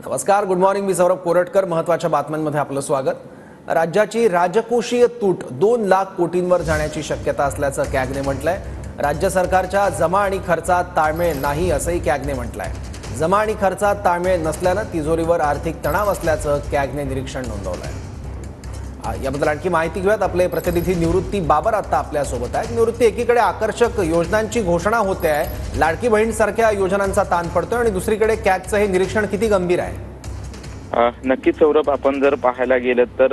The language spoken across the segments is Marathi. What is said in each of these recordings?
नमस्कार, गुड मॉर्निंग. मी सौरभ कोरटकर. महत्त्वाच्या बातम्यांमध्ये आपलं स्वागत. राज्याची राजकोषीय तूट 2 लाख कोटींवर जाण्याची शक्यता असल्याचं कॅगने म्हटलंय. राज्य सरकारच्या जमा आणि खर्चात ताळमेळ नाही असंही कॅगने म्हटलंय. जमा आणि खर्चात ताळमेळ नसल्यानं तिजोरीवर आर्थिक तणाव असल्याचं कॅगने निरीक्षण नोंदवलंय. याबद्दल आणखी माहिती घेऊयात. आपले प्रतिनिधी निवृत्ती बाबर आता आपल्या सोबत आहेत. निवृत्ती, एकीकडे आकर्षक योजनांची घोषणा होते आहे, लाडकी बहीण सारख्या योजनांचा ताण पडतोय, आणि दुसरीकडे कॅगचं हे निरीक्षण किती गंभीर आहे? नक्कीच सौरभ, आपण जर पाहायला गेलं तर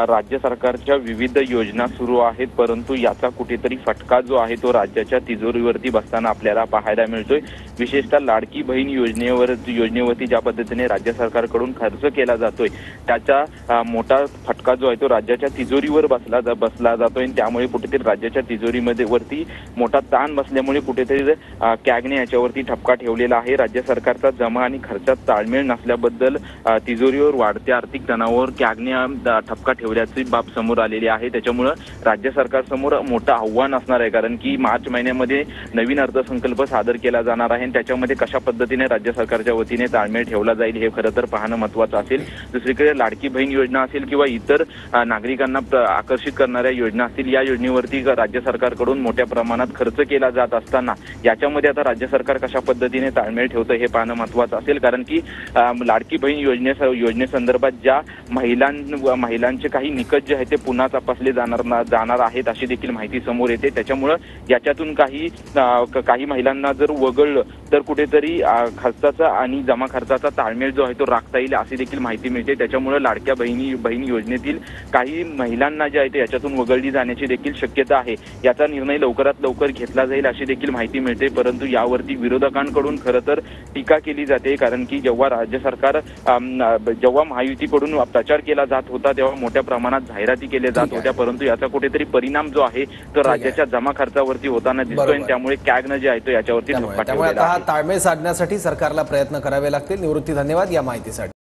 राज्य सरकारच्या विविध योजना सुरू आहेत, परंतु याचा कुठेतरी फटका जो आहे तो राज्याच्या तिजोरीवरती बसताना आपल्याला पाहायला मिळतोय. विशेषतः लाडकी बहीण योजनेवरती ज्या पद्धतीने राज्य सरकारकडून खर्च केला जातोय त्याचा मोठा फटका जो आहे तो राज्याच्या तिजोरीवर बसला जातोय. त्यामुळे कुठेतरी राज्याच्या तिजोरीमध्ये वरती मोठा ताण बसल्यामुळे कुठेतरी कॅगने याच्यावरती ठपका ठेवलेला आहे. राज्य सरकारचा जमा आणि खर्चात ताळमेळ नसल्याबद्दल तिजोरीवर वाढत्या आर्थिक तणावावर कॅगने ठपका ठेवल्याची बाब समोर आलेली आहे. त्याच्यामुळे राज्य सरकारसमोर मोठं आव्हान असणार आहे, कारण की मार्च महिन्यामध्ये नवीन अर्थसंकल्प सादर केला जाणार आहे. त्याच्यामध्ये कशा पद्धतीने राज्य सरकारच्या वतीने ताळमेळ ठेवला जाईल हे खरं तर पाहणं महत्त्वाचं असेल. दुसरीकडे लाडकी बहीण योजना असेल किंवा इतर नागरिकांना आकर्षित करणाऱ्या योजना असतील, या योजनेवरती राज्य सरकारकडून मोठ्या प्रमाणात खर्च केला जात असताना याच्यामध्ये आता राज्य सरकार कशा पद्धतीने ताळमेळ ठेवतं हे पाहणं महत्त्वाचं असेल. कारण की लाडकी बहीण योजनेसंदर्भात ज्या महिलांचे काही निकष जे आहेत ते पुन्हा तपासले जाणार आहेत अशी देखील माहिती समोर येते. त्याच्यामुळं याच्यातून काही महिलांना जर वगळलं तर कुठेतरी खर्चाचा आणि जमा खर्चाचा ताळमेळ जो आहे तो राखता येईल अशी देखील माहिती मिळते. त्याच्यामुळे लाडक्या बहीण योजनेतील काही महिलांना जे आहे ते याच्यातून वगळली जाण्याची देखील शक्यता आहे. याचा निर्णय लवकरात लवकर घेतला जाईल अशी देखील माहिती मिळते. परंतु यावरती विरोधकांकडून खरं तर टीका केली जाते, कारण की जेव्हा राज्य सरकार जेव्हा महायुतीकडून प्रचार केला जात होता तेव्हा मोठ्या प्रमाणात जाहिराती केल्या जात होत्या, परंतु याचा कुठेतरी परिणाम जो आहे तो राज्याच्या जमा खर्चावरती होताना दिसतोय. त्यामुळे कॅगने जे आहे तो याच्यावरती त्यामुळे आता हा ताळमेळ साधण्यासाठी सरकारला प्रयत्न करावे लागतील. निवृत्ती, धन्यवाद या माहितीसाठी.